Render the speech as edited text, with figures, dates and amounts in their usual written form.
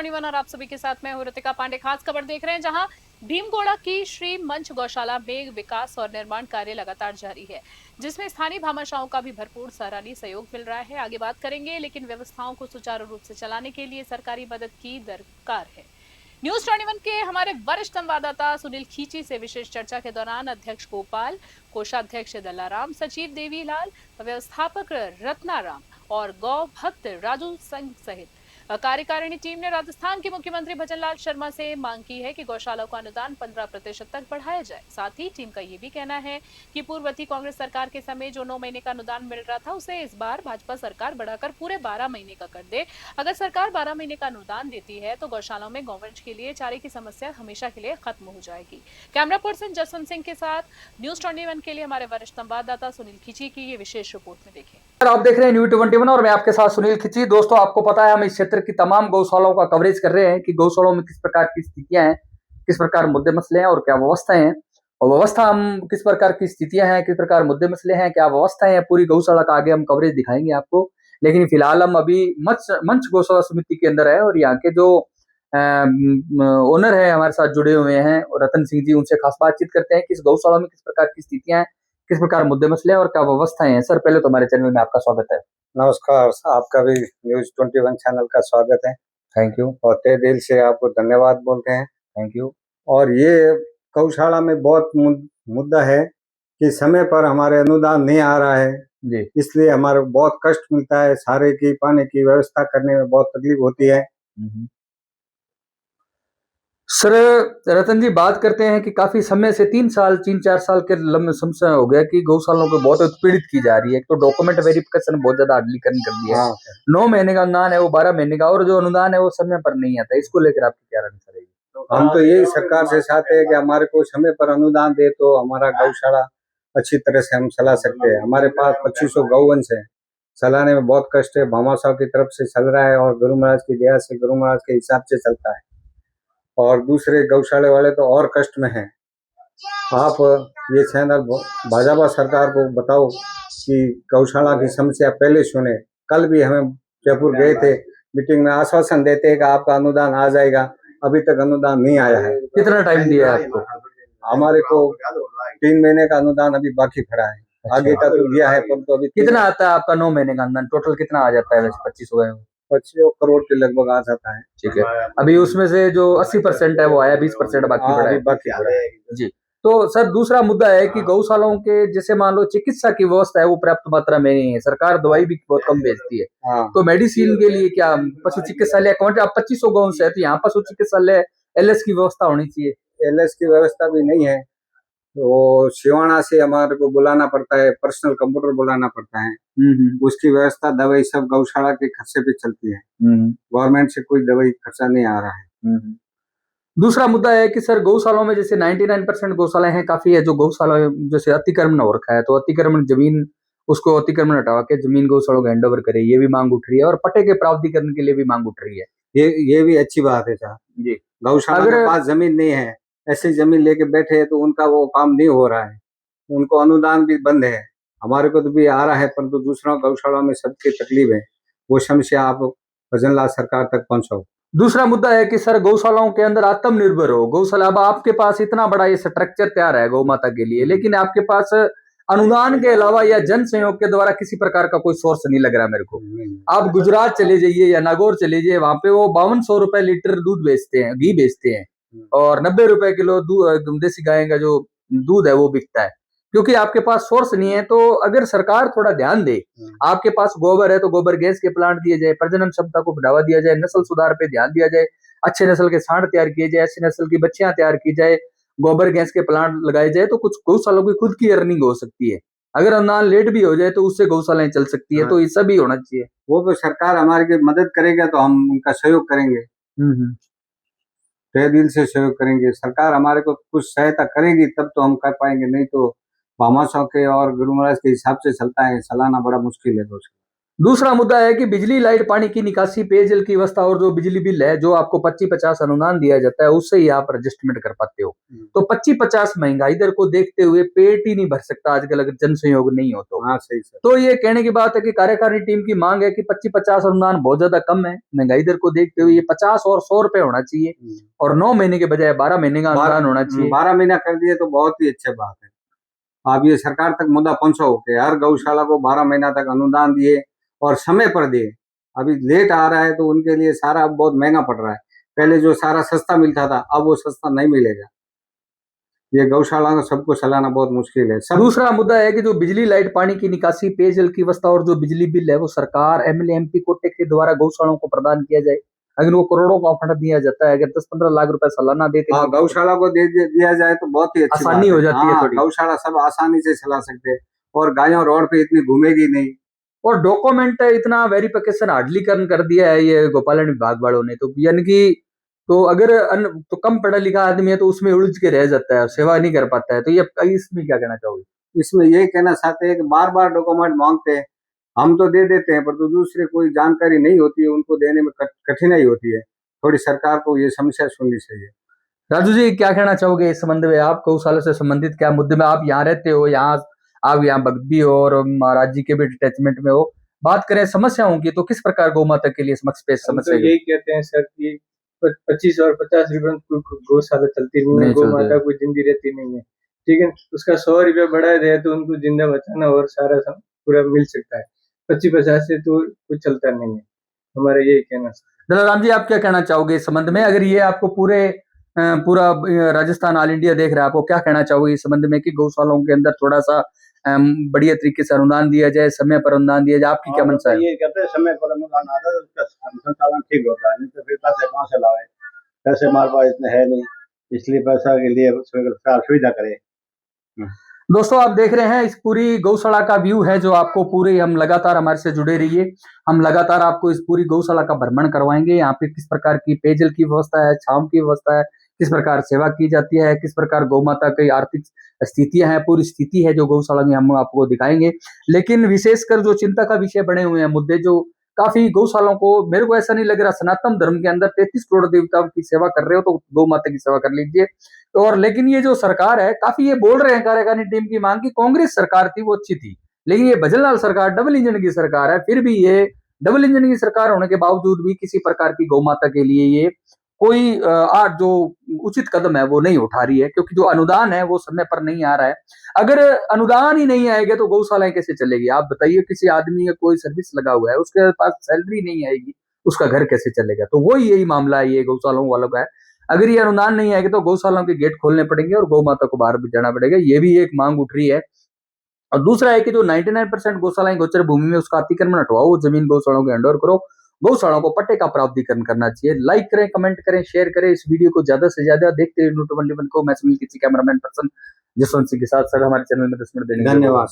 21 और आप सभी के साथ मैं हूं ऋतिका पांडे। खास खबर देख रहे हैं जहां भीमगोड़ा की श्री मंच गौशाला में विकास और निर्माण कार्य लगातार जारी है, जिसमें स्थानीय भामाशाहों का भी भरपूर सराहनीय सहयोग मिल रहा है। आगे बात करेंगे, लेकिन व्यवस्थाओं को सुचारू रूप से चलाने के लिए सरकारी मदद की दरकार है। न्यूज 21 के हमारे वरिष्ठ संवाददाता सुनील खींची से विशेष चर्चा के दौरान अध्यक्ष गोपाल, कोषाध्यक्ष दलाराम, सचिव देवीलाल, व्यवस्थापक रत्नाराम और गौ भक्त राजू संघ सहित कार्यकारिणी टीम ने राजस्थान के मुख्यमंत्री भजनलाल शर्मा से मांग की है कि गौशाला का अनुदान 15% तक बढ़ाया जाए। साथ ही टीम का ये भी कहना है कि पूर्ववर्ती कांग्रेस सरकार के समय जो 9 महीने का अनुदान मिल रहा था, उसे इस बार भाजपा सरकार बढ़ाकर पूरे 12 महीने का कर दे। अगर सरकार 12 महीने का अनुदान देती है तो गौशालाओं में गौवंश के लिए चारे की समस्या हमेशा के लिए खत्म हो जाएगी। कैमरा पर्सन जसवंत सिंह के साथ न्यूज 21 के लिए हमारे वरिष्ठ संवाददाता सुनील खींची की ये विशेष रिपोर्ट में देखें। आप देख रहे हैं न्यूज 21 और मैं आपके साथ सुनील खींची। दोस्तों, आपको पता है हम इस क्षेत्र की तमाम गौशालाओं का कवरेज कर रहे हैं कि गौशालाओं में किस प्रकार की स्थितियां हैं, किस प्रकार मुद्दे मसले हैं और क्या व्यवस्थाएं हैं, और व्यवस्था हम किस प्रकार की स्थितियां हैं, किस प्रकार मुद्दे मसले हैं, क्या व्यवस्थाएं हैं, पूरी गौशाला का आगे हम कवरेज दिखाएंगे आपको। लेकिन फिलहाल हम अभी मंच गौशाला समिति के अंदर है और यहाँ के जो ओनर है हमारे साथ जुड़े हुए हैं और रतन सिंह जी, उनसे खास बातचीत करते हैं कि इस गौशाला में किस प्रकार की स्थितियां हैं, किस प्रकार मुद्दे मसले हैं और क्या व्यवस्थाएं हैं। सर, पहले तो हमारे चैनल में आपका स्वागत है। नमस्कार, आपका भी न्यूज 21 चैनल का स्वागत है। Thank you. और तहे दिल से आपको धन्यवाद बोलते हैं। Thank you. और ये गौशाला में बहुत मुद्दा है कि समय पर हमारे अनुदान नहीं आ रहा है जी। इसलिए हमारे बहुत कष्ट मिलता है, सारे की पानी की व्यवस्था करने में बहुत तकलीफ होती है। सर, रतन जी, बात करते हैं कि काफी समय से 3-4 साल के लंबे समय हो गया कि गौशालाओं को बहुत उत्पीड़ित की जा रही है। एक तो डॉक्यूमेंट वेरिफिकेशन बहुत ज्यादा अडलीकरण कर दिया है। 9 महीने का अनुदान है वो 12 महीने का, और जो अनुदान है वो समय पर नहीं आता। इसको लेकर आपकी क्या राय रहेगी? हम तो यही सरकार से चाहते हैं कि हमारे को समय पर अनुदान दे तो हमारा गौशाला अच्छी तरह से हम चला सकते हैं। हमारे पास 2500 गौवंश है, चलाने में बहुत कष्ट है। भामाशाह की तरफ से चल रहा है और गुरु महाराज की दया से, गुरु महाराज के हिसाब से चलता है, और दूसरे गौशाले वाले तो और कष्ट में हैं। आप ये चैनल भाजपा सरकार को बताओ कि गौशाला की समस्या पहले सुने। कल भी हमें जयपुर गए थे, मीटिंग में आश्वासन देते हैं कि आपका अनुदान आ जाएगा, अभी तक अनुदान नहीं आया है। कितना टाइम दिया है आपको? हमारे को 3 महीने का अनुदान अभी बाकी खड़ा है। आगे का तो दिया है, पर तो अभी कितना आता है आपका 9 महीने का अनुदान? टोटल कितना आ जाता है वैसे? 25 करोड़ के लगभग आ जाता है। ठीक है। अभी उसमें से जो 80% है वो आया, 20% बाकी पड़ा है। जी। तो सर, दूसरा मुद्दा है कि गौशालाओं के जैसे मान लो चिकित्सा की व्यवस्था है वो पर्याप्त मात्रा में नहीं है। सरकार दवाई भी बहुत कम बेचती है। तो मेडिसिन के लिए क्या पशु चिकित्सालय आप 2500 गौ से, तो यहाँ पशु चिकित्सालय एलएस की व्यवस्था होनी चाहिए। एलएस की व्यवस्था भी नहीं है, तो सिवाना से हमारे को बुलाना पड़ता है, पर्सनल कंप्यूटर बुलाना पड़ता है। उसकी व्यवस्था, दवाई सब गौशाला के खर्चे पे चलती है। गवर्नमेंट से कोई दवाई खर्चा नहीं आ रहा है। दूसरा मुद्दा है कि सर, गौशालाओं में जैसे 99% गौशालाएं हैं, काफी है जो गौशाला जैसे अतिक्रमण हो रखा है, तो अतिक्रमण जमीन, उसको अतिक्रमण हटा के जमीन गौशालों को हैंड ओवर करे, ये भी मांग उठ रही है, और पट्टे के प्रावधान के लिए भी मांग उठ रही है। ये भी अच्छी बात है साहब जी। गौशाला के पास जमीन नहीं है, ऐसी जमीन लेके बैठे है तो उनका वो काम नहीं हो रहा है, उनको अनुदान भी बंद है। हमारे को तो भी आ रहा है, परंतु दूसरा गौशाला में सबकी तकलीफ है, वो समस्या आप भजनलाल सरकार तक पहुंचाओ। दूसरा मुद्दा है कि सर, गौशालाओं के अंदर आत्मनिर्भर हो गौशाला। अब आपके पास इतना बड़ा ये स्ट्रक्चर तैयार है गौ माता के लिए, लेकिन आपके पास अनुदान के अलावा या जन सहयोग के द्वारा किसी प्रकार का कोई सोर्स नहीं लग रहा मेरे को। आप गुजरात चले जाइए या नागौर चले जाइए, वहां पे वो 5200 रुपए लीटर दूध बेचते हैं, घी बेचते हैं, और 90 रुपए किलो देसी गाय का जो दूध है वो बिकता है, क्योंकि आपके पास सोर्स नहीं है। तो अगर सरकार थोड़ा ध्यान दे, आपके पास गोबर है तो गोबर गैस के प्लांट दिए जाए, प्रजनन क्षमता को बढ़ावा दिया जाए, नस्ल सुधार पे ध्यान दिया जाए, अच्छे नस्ल के सांड तैयार किए जाए, अच्छी नस्ल की बच्चियां तैयार की जाए, गोबर गैस के प्लांट लगाए जाए, तो कुछ गौशालों की खुद की अर्निंग हो सकती है। अगर अनुदान लेट भी हो जाए तो उससे गौशालाएं चल सकती है। तो ये सब भी होना चाहिए। वो तो सरकार हमारी मदद करेगा तो हम उनका सहयोग करेंगे, तहे दिल से सहयोग करेंगे। सरकार हमारे को कुछ सहायता करेगी तब तो हम कर पाएंगे, नहीं तो भामाशाह के और गुरु महाराज के हिसाब से चलता है, चलाना बड़ा मुश्किल है दोस्तों। दूसरा मुद्दा है कि बिजली, लाइट, पानी की निकासी, पेयजल की व्यवस्था और जो बिजली बिल है, जो आपको 25-50 अनुदान दिया जाता है, उससे ही आप एडजस्टमेंट कर पाते हो। तो 25-50 महंगाई दर को देखते हुए पेट ही नहीं भर सकता आजकल, अगर जन सहयोग नहीं हो तो। हाँ सही सर। तो ये कहने की बात है कि कार्यकारिणी टीम की मांग है कि 25-50 अनुदान बहुत ज्यादा कम है, महंगाई दर को देखते हुए ये 50 और 100 रुपए होना चाहिए, और 9 महीने के बजाय 12 महीने का अनुदान होना चाहिए। 12 महीना कर दिए तो बहुत ही अच्छी बात है। आप ये सरकार तक मुद्दा पहुंचाओ कि हर गौशाला को 12 महीना तक अनुदान दिए और समय पर दिए। अभी लेट आ रहा है तो उनके लिए सारा अब बहुत महंगा पड़ रहा है। पहले जो सारा सस्ता मिलता था अब वो सस्ता नहीं मिलेगा। ये गौशाला को सबको चलाना बहुत मुश्किल है। सब दूसरा मुद्दा है कि जो बिजली, लाइट, पानी की निकासी, पेयजल की व्यवस्था और जो बिजली बिल है वो सरकार, एमएलए, एमपी कोटे के द्वारा गौशालाओं को प्रदान किया जाए। अगर वो करोड़ों का फंड दिया जाता है, अगर 10-15 लाख रुपए सालाना देते हाँ, तो गौशाला को दिया जाए तो बहुत ही अच्छी आसानी बात हो जाती है हाँ, थोड़ी। गौशाला सब आसानी से चला सकते हैं और गायों रोड पे इतनी घूमेगी नहीं। और डॉक्यूमेंट इतना वेरिफिकेशन हार्डलीकरण कर दिया है ये गोपालन विभाग वालों ने, तो यानी कि तो अगर तो कम पढ़ा लिखा आदमी है तो उसमें उलझ के रह जाता है, सेवा नहीं कर पाता है। तो ये इसमें क्या कहना चाहोगे? इसमें यही कहना चाहते हैं कि बार बार डॉक्यूमेंट मांगते हैं, हम तो दे देते हैं पर तो दूसरे कोई जानकारी नहीं होती है, उनको देने में कठिनाई होती है। थोड़ी सरकार को ये समस्या सुननी चाहिए। राजू जी, क्या कहना चाहोगे इस संबंध में? आप गौशाला से संबंधित क्या मुद्दे में, आप यहाँ रहते हो, आप यहाँ बगदी हो और महाराज जी के भी अटैचमेंट में हो, बात करें समस्याओं की तो किस प्रकार गौ माता के लिए समक्ष पेश हम तो समस्या यही कहते हैं सर कि 25 और 50 रुपए गौशाला चलती नहीं है, नहीं गौ चलती माता है। कोई जिंदी रहती नहीं है, ठीक है। उसका 100 रुपया बढ़ाया जाए तो उनको जिंदा बचाना और सारा पूरा मिल सकता है। 25-50 से तो कुछ चलता नहीं है, हमारा यही कहना है। दलाराम जी, आप क्या कहना चाहोगे इस संबंध में? अगर ये आपको पूरा राजस्थान ऑल इंडिया देख रहा है, आपको क्या कहना चाहोगे इस संबंध में कि गौशालाओं के अंदर थोड़ा सा बढ़िया तरीके से अनुदान दिया जाए, समय पर अनुदान दिया जाए? आपकी क्या मंशा है? ये कहते हैं समय पर अनुदान आता है तो उसका संचालन ठीक होता है, नहीं तो फिर पैसे कहाँ से लाए, पैसे हमारे पास इतने है नहीं, इसलिए पैसा के लिए सरकार सुविधा करे। दोस्तों, आप देख रहे हैं इस पूरी गौशाला का व्यू है जो आपको पूरे, हम लगातार हमारे से जुड़े रहिए, हम लगातार आपको इस पूरी गौशाला का भ्रमण करवाएंगे। यहाँ पे किस प्रकार की पेयजल की व्यवस्था है, छांव की व्यवस्था है, किस प्रकार सेवा की जाती है, किस प्रकार गौ माता की आर्थिक स्थितियां हैं, पूरी स्थिति है जो गौशाला में हम आपको दिखाएंगे। लेकिन विशेषकर जो चिंता का विषय बने हुए हैं मुद्दे, जो काफी गौशालाओं को, मेरे को ऐसा नहीं लग रहा सनातन धर्म के अंदर 33 करोड़ देवताओं की सेवा कर रहे हो तो गौ माता की सेवा कर लीजिए। और लेकिन ये जो सरकार है, काफी ये बोल रहे हैं कार्यकारिणी टीम की मांग की कांग्रेस सरकार थी वो अच्छी थी, लेकिन ये भजनलाल सरकार डबल इंजन की सरकार है। फिर भी ये डबल इंजन की सरकार होने के बावजूद भी किसी प्रकार की गौ माता के लिए ये कोई जो उचित कदम है वो नहीं उठा रही है, क्योंकि जो अनुदान है वो समय पर नहीं आ रहा है। अगर अनुदान ही नहीं आएगा तो गौशालाएं कैसे चलेगी? आप बताइए, किसी आदमी का कोई सर्विस लगा हुआ है, उसके पास सैलरी नहीं आएगी, उसका घर कैसे चलेगा? तो वही यही मामला है, ये गौशालाओं वालों का है। अगर ये अनुदान नहीं आएगा तो गौशालाओं के गेट खोलने पड़ेंगे और गौ माता को बाहर भी जाना पड़ेगा, ये भी एक मांग उठ रही है। और दूसरा है कि जो 99% गौशालाएं गोचर भूमि में, उसका अतिक्रमण हटवाओ, जमीन गौशालाओं के हैंडओवर करो, गौशालाओं को पट्टे का प्रावधान करना चाहिए। लाइक करें, कमेंट करें, शेयर करें इस वीडियो को ज्यादा से ज्यादा। देखते रहिए न्यूज़ 21 को। मैं सुनील किसी कैमरामैन पर्सन जसवंत सिंह के साथ सर हमारे चैनल में 10 मिनट देने धन्यवाद।